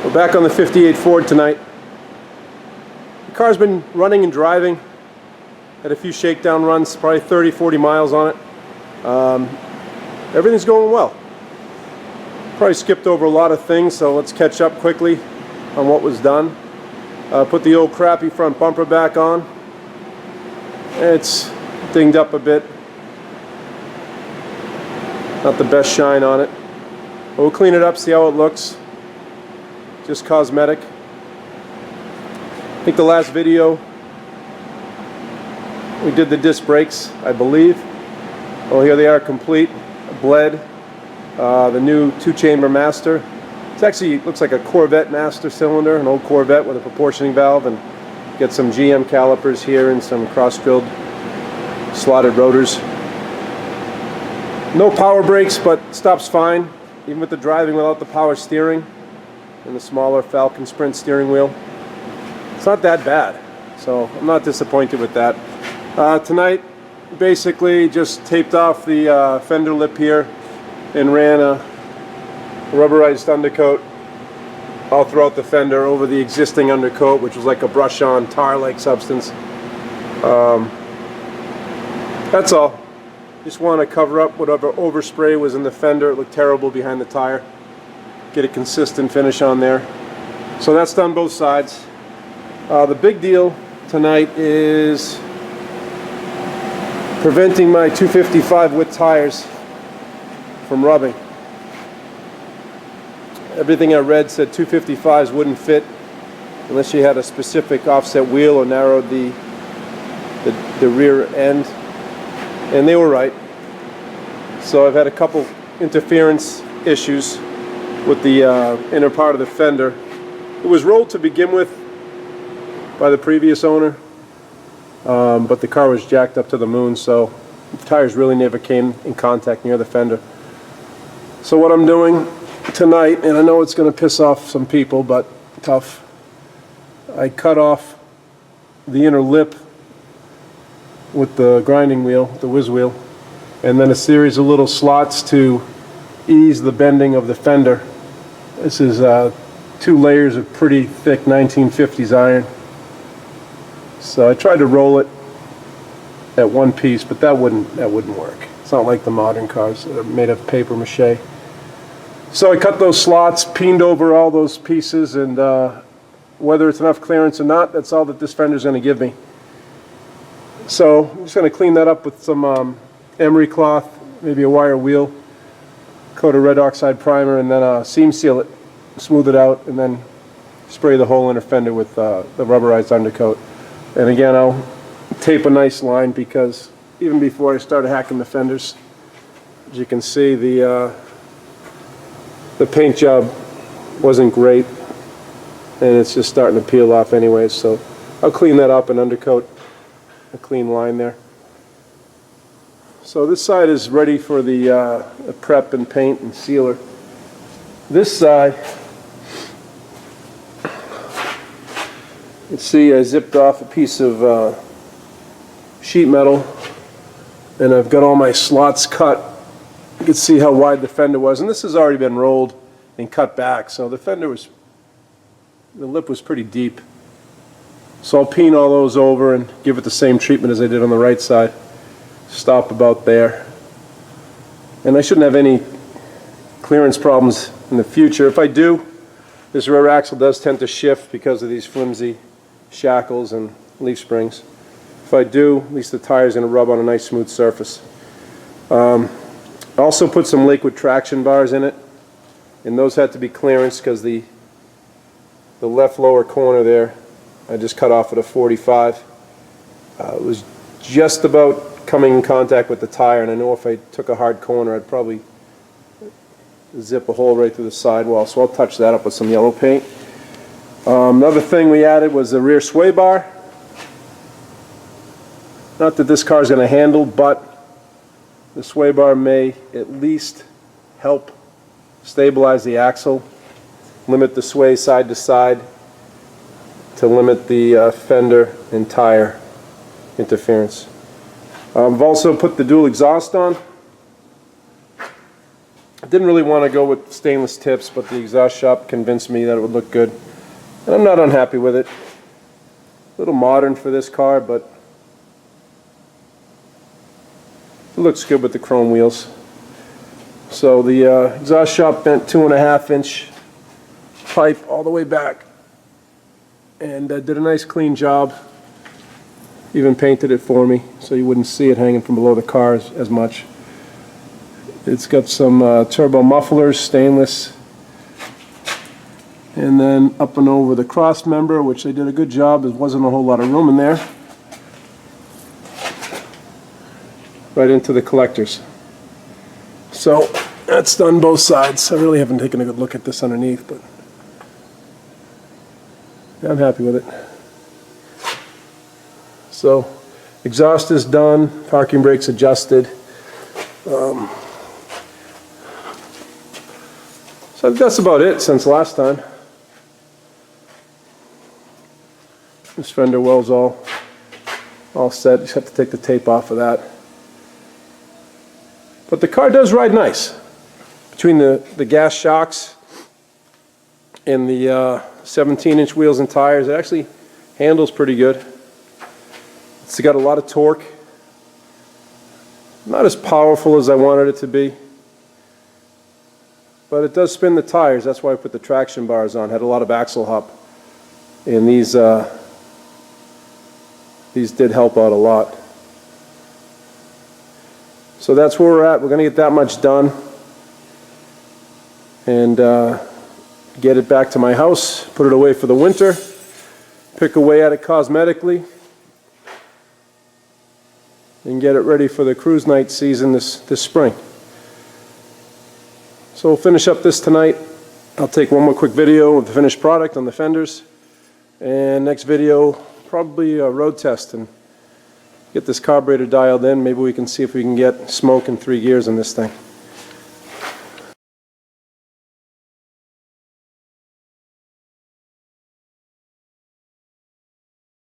We're back on the 58 Ford tonight. The car's been running and driving. Had a few shakedown runs, probably 30-40 miles on it. Everything's going well. Probably skipped over a lot of things, so let's catch up quickly on what was done. Put the old crappy front bumper back on. It's dinged up a bit. Not the best shine on it. But we'll clean it up, see how it looks. Just cosmetic. I think the last video we did the disc brakes, I believe. Well, here they are, complete, bled. The new 2-chamber master. It actually looks like a Corvette master cylinder, an old Corvette with a proportioning valve, and get some GM calipers here and some cross-drilled slotted rotors. No power brakes, but stops fine, even with the driving without the power steering and the smaller Falcon Sprint steering wheel. It's not that bad, so I'm not disappointed with that. Tonight, basically just taped off the fender lip here and ran a rubberized undercoat all throughout the fender over the existing undercoat, which was like a brush-on tar-like substance. That's all. Just want to cover up whatever overspray was in the fender. It looked terrible behind the tire. Get a consistent finish on there. So that's done both sides. The big deal tonight is preventing my 255 with tires from rubbing. Everything I read said 255s wouldn't fit unless you had a specific offset wheel or narrowed the rear end, and they were right. So I've had a couple interference issues with the inner part of the fender. It was rolled to begin with by the previous owner, but the car was jacked up to the moon, so the tires really never came in contact near the fender. So what I'm doing tonight, and I know it's going to piss off some people, but tough, I cut off the inner lip with the grinding wheel, the whiz wheel, and then a series of little slots to ease the bending of the fender. This is 2 layers of pretty thick 1950s iron. So I tried to roll it at one piece, but that wouldn't work. It's not like the modern cars that are made of paper mache. So I cut those slots, peened over all those pieces, and whether it's enough clearance or not, that's all that this fender is going to give me. So I'm just going to clean that up with some emery cloth, maybe a wire wheel, coat of red oxide primer, and then seam seal it, smooth it out, and then spray the whole inner fender with the rubberized undercoat. And again, I'll tape a nice line, because even before I started hacking the fenders, as you can see, the paint job wasn't great, and it's just starting to peel off anyways, so I'll clean that up and undercoat a clean line there. So this side is ready for the prep and paint and sealer. This side, you can see I zipped off a piece of sheet metal, and I've got all my slots cut. You can see how wide the fender was, and this has already been rolled and cut back, so the lip was pretty deep. So I'll peen all those over and give it the same treatment as I did on the right side. Stop about there. And I shouldn't have any clearance problems in the future. If I do, this rear axle does tend to shift because of these flimsy shackles and leaf springs. If I do, at least the tire is going to rub on a nice smooth surface. I also put some liquid traction bars in it, and those had to be clearance because the left lower corner there, I just cut off at a 45. It was just about coming in contact with the tire, and I know if I took a hard corner, I'd probably zip a hole right through the sidewall, so I'll touch that up with some yellow paint. Another thing we added was the rear sway bar. Not that this car is going to handle, but the sway bar may at least help stabilize the axle, limit the sway side to side, to limit the fender and tire interference. I've also put the dual exhaust on. I didn't really want to go with stainless tips, but the exhaust shop convinced me that it would look good. And I'm not unhappy with it. A little modern for this car, but it looks good with the chrome wheels. So the exhaust shop bent 2.5-inch pipe all the way back, and did a nice clean job. Even painted it for me so you wouldn't see it hanging from below the car as much. It's got some turbo mufflers, stainless, and then up and over the cross member, which they did a good job. There wasn't a whole lot of room in there. Right into the collectors. So that's done both sides. I really haven't taken a good look at this underneath, but I'm happy with it. So exhaust is done, parking brakes adjusted. So that's about it since last time. This fender well's all set. Just have to take the tape off of that. But the car does ride nice. Between the gas shocks and the 17-inch wheels and tires, it actually handles pretty good. It's got a lot of torque. Not as powerful as I wanted it to be. But it does spin the tires. That's why I put the traction bars on. Had a lot of axle hop. And these did help out a lot. So that's where we're at. We're going to get that much done and get it back to my house, put it away for the winter, pick away at it cosmetically, and get it ready for the cruise night season this spring. So we'll finish up this tonight. I'll take one more quick video of the finished product on the fenders, and next video probably a road test and get this carburetor dialed in. Maybe we can see if we can get smoke in 3 gears in this thing.